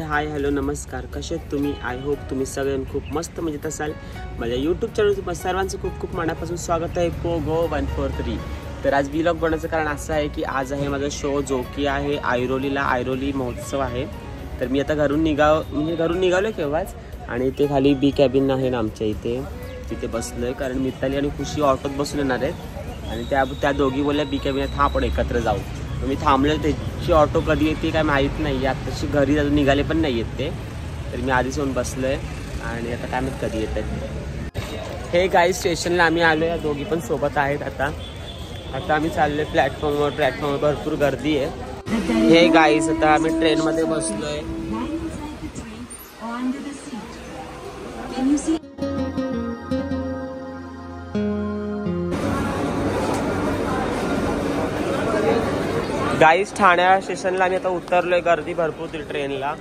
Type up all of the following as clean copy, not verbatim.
Hi hello नमस्कार, कसे आहेत तुम्ही? आय होप तुम्ही सगळे खूप मस्त मजेत असाल. माझ्या यूट्यूब चॅनल सर्वांचं खूप खूप मनापासून स्वागत आहे. पोगो 143. तर आज व्लॉग बनवायचं कारण असं आहे की आज आहे माझा शो जो की आहे आयरोलीला. आयरोली महोत्सव आहे. तर मी आता घरून निघालो केव्हाच आणि ते खाली बी कॅबिन आहे ना आमच्या इथे, तिथे बसलोय कारण मिताली आणि खुशी ऑटोत बसून येणार आहेत आणि त्या दोघी बोलल्या बी कॅबिनात हा आपण एकत्र जाऊ. मी थांबलो. त्याची ऑटो कधी येते काय माहीत नाही. आताशी घरी अजून निघाले पण नाही आहेत ते. तर मी आधीच येऊन बसलो आहे आणि आता काय माहीत कधी येत आहेत. हे गाईज स्टेशनला आम्ही आलो आहे. दोघी पण सोबत आहेत. आता आम्ही चाललो आहे प्लॅटफॉर्मवर भरपूर गर्दी आहे. हे गाईज आता आम्ही ट्रेनमध्ये बसलो आहे. गाईज ठाण्या स्टेशनला आम्ही आता उतरलोय. गर्दी भरपूर होती ट्रेनला.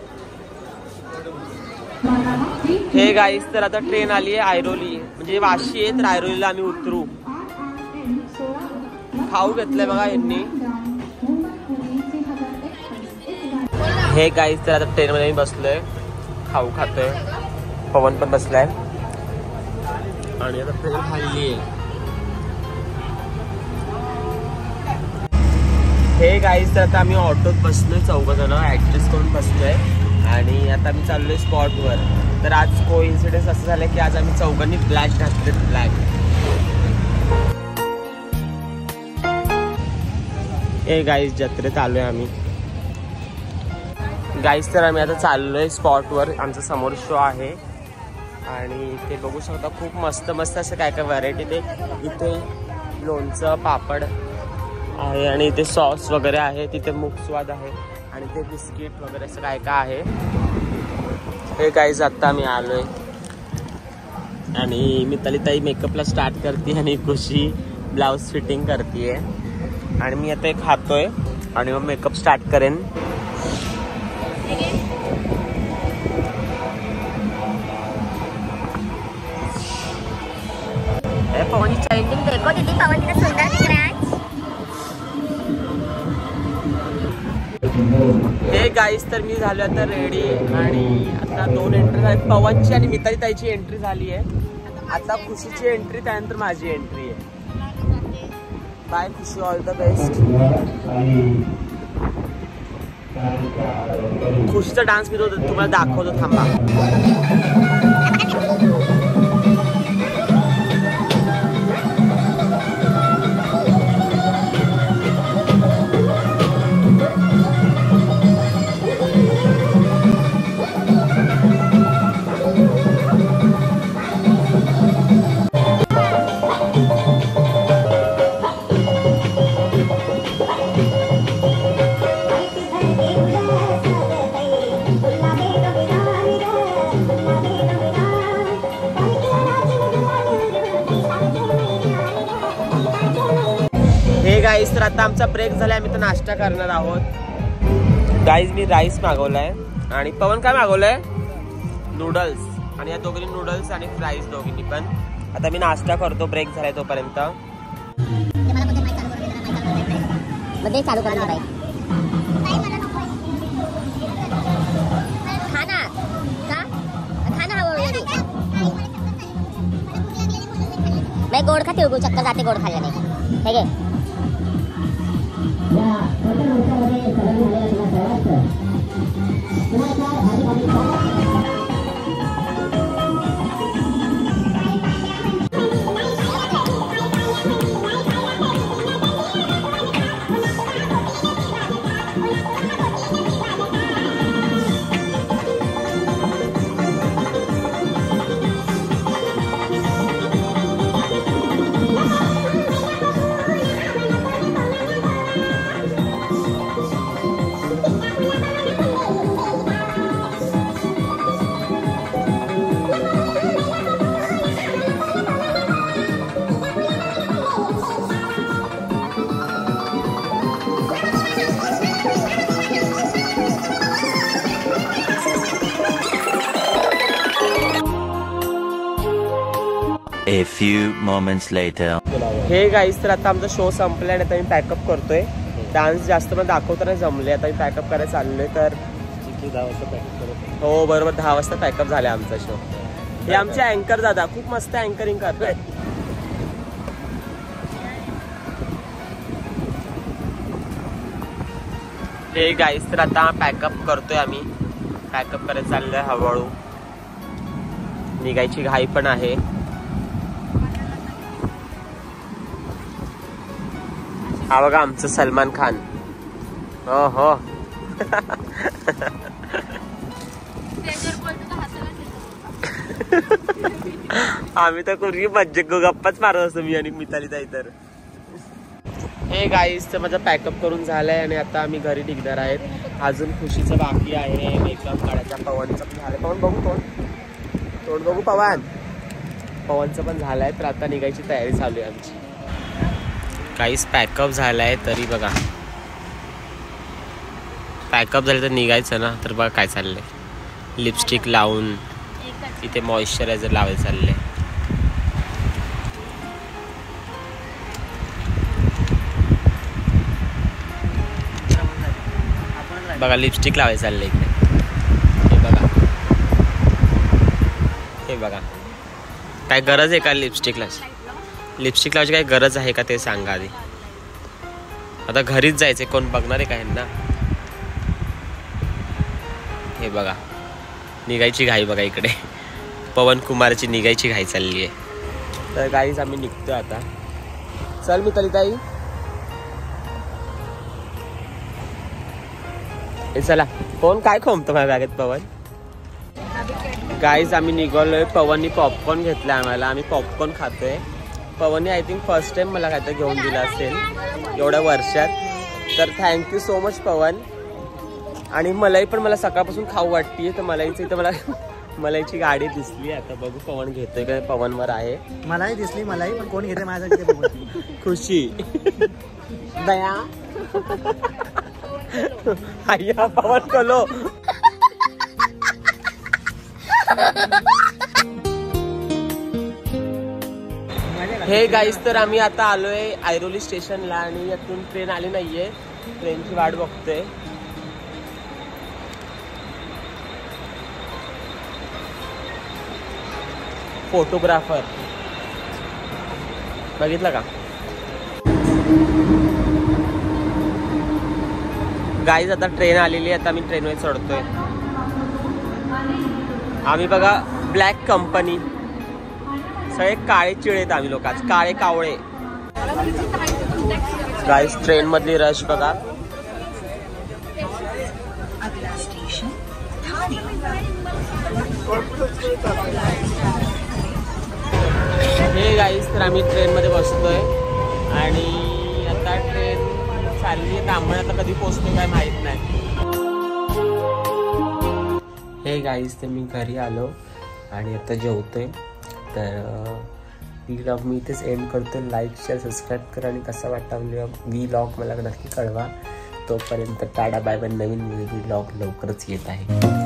हे गाईज तर आता ट्रेन आली आहे आयरोली, म्हणजे वाशी आहे. तर आयरोलीला आम्ही उतरू. खाऊ घेतलंय बघा यांनी. हे गाईज तर आता ट्रेनमध्ये मी बसलोय, खाऊ खातोय. पवन पण बसलाय आणि आता ट्रेन खाल्ली आहे. हे गाईज तर आता आम्ही ऑटोत बसलोय, चौघजण ऍडजस्ट करून बसलोय आणि आता आम्ही चाललोय स्पॉटवर. तर आज कोइन्सिडन्स असं झालं की आज आम्ही चौघांनी ब्लॅक घातले. ब्लॅक. हे गाईज जत्रेत आलोय आम्ही. गाईज तर आम्ही आता चाललोय स्पॉटवर. आमचा समोर शो आहे आणि इथे बघू शकता खूप मस्त मस्त असं काय काय व्हरायटी. ते इथे लोणचं पापड आहे आणि इथे सॉस वगैरे आहे. तिथे मुखस्वाद आहे आणि ते बिस्किट वगैरे असं काय काय आहे. हे गाईज आता आम्ही आलोय आणि मिताली ताई मेकअपला स्टार्ट करते आणि खुशी ब्लाऊज फिटिंग करते आणि मी आता खातोय आणि मग मेकअप स्टार्ट करेन. पवनची चेंजिंग देखो दीदी, पवन कितना सुंदर दिख रहा है. हे गाईज तर मी झालो आता रेडी आणि आता 2 एंट्री झाली. पवनची आणि मिताली ताईची एंट्री झाली आहे. आता खुशीची एंट्री, त्यानंतर माझी एंट्री आहे. Bye Khushi, all the best. खुशीचा डान्स मी तुम्हाला दाखवतो, थांबा. गाईज तर आता आमचा ब्रेक झालाय. आम्ही तर नाश्ता करणार आहोत. गाईज मी राईस मागवलाय आणि पवन काय मागवलंय? नूडल्स. आणि या दोघींनी नूडल्स आणि फ्राईज दोघींनी पण. आता मी नाश्ता करतो, ब्रेक झालाय तोपर्यंत. मैं गोड खाते हो, चक्कर जाते गोड खाल्ल्याने. ठीक आहे. A few moments later. हे गाईज तर आता आमचा शो संपला आणि आता मी पॅकअप करतोय. डान्स जास्त मला दाखवताना जमले. आता मी पॅकअप करायला चाललोय. तर रात्री 10 वाजता पॅकअप करत. हो बरोबर 10 वाजता पॅकअप झाला आमचा शो. हे आमचे अँकर दादा खूप मस्त अँकरिंग करतोय. हे गाईस तर आता पॅकअप करतोय आम्ही. पॅकअप करत चाललोय हळूहळू. निघायची घाई पण आहे. हा बघा आमचं सलमान खान. हो हो. आम्ही तर कुठली मज्जा गप्पाच मारत असतो मी आणि मिताली ताई तर. हे गाईस तर माझा पॅकअप करून झालाय आणि आता आम्ही घरी निघणार आहेत. अजून खुशीचं बाकी आहे. मेकअप काढायचा. पवनचं पण झालंय. पवन बघू तोंड बघू पवन. पवनचं पण झालंय. तर आता निघायची तयारी चालू आहे आमची. गाईस पॅकअप झालाय तरी बघा. पॅकअप झालं तर निघायचं ना. तर बघा काय चाललंय. लिपस्टिक लावून इथे मॉइश्चरायझर लावायचं चाललंय. बघा लिपस्टिक लावायचं चाललंय इकडे. हे बघा काय गरज आहे का लिपस्टिक लावायची काय गरज आहे का ते सांगा आधी. आता घरीच जायचंय. कोण बघणार आहे का ह्यांना. हे बघा निघायची घाई बघा इकडे. पवन कुमारची निघायची घाई चालली आहे. तर गाईज आम्ही निघतोय आता. चल मिताली ताई. चला. कोण काय खोमतो माझ्या बॅगेत पवन. गाईज आम्ही निघालोय. पवननी पॉपकॉर्न घेतलाय आम्हाला. आम्ही पॉपकॉर्न खातोय. पवनने आय थिंक फर्स्ट टाइम मला काहीतरी घेऊन दिलं असेल एवढ्या वर्षात. तर थँक्यू सो मच पवन. आणि मलाई पण मला सकाळपासून खाऊ वाटतीये. तर मलाईची गाडी दिसली. आता बघू पवन घेतोय का. पवनवर आहे. मलाही दिसली. मलाही पण कोण घेते माझ्यासाठी. खुशी दया आया पवन कलो. हे गाईस तर आम्ही आता आलोय ऐरोली स्टेशनला आणि यातून ट्रेन आली नाहीये. ट्रेनची वाट बघतोय. फोटोग्राफर बघितलं का. गाईज आता ट्रेन आलेली आहे. आता आम्ही ट्रेनवर चढतोय. आम्ही बघा ब्लॅक कंपनी. सगळे काळे चिळे आहेत आम्ही लोक. काळे कावळे. गाईज ट्रेन मधली रश बघा. हे गाईज तर आम्ही ट्रेन मध्ये बसतोय आणि आता ट्रेन चालली आहे. त्यामुळे आता कधी पोहोचतो काय माहित नाही. हे गाईज तर मी घरी आलो आणि आता जेवतोय. तर व्लॉग मी इथेच एंड करतो. लाईक शेअर सबस्क्राईब करा आणि कसा वाटता व्लॉग मला नक्की कळवा. तोपर्यंत टाटा बाय बाय. नवीन व्लॉग लवकरच येत आहे.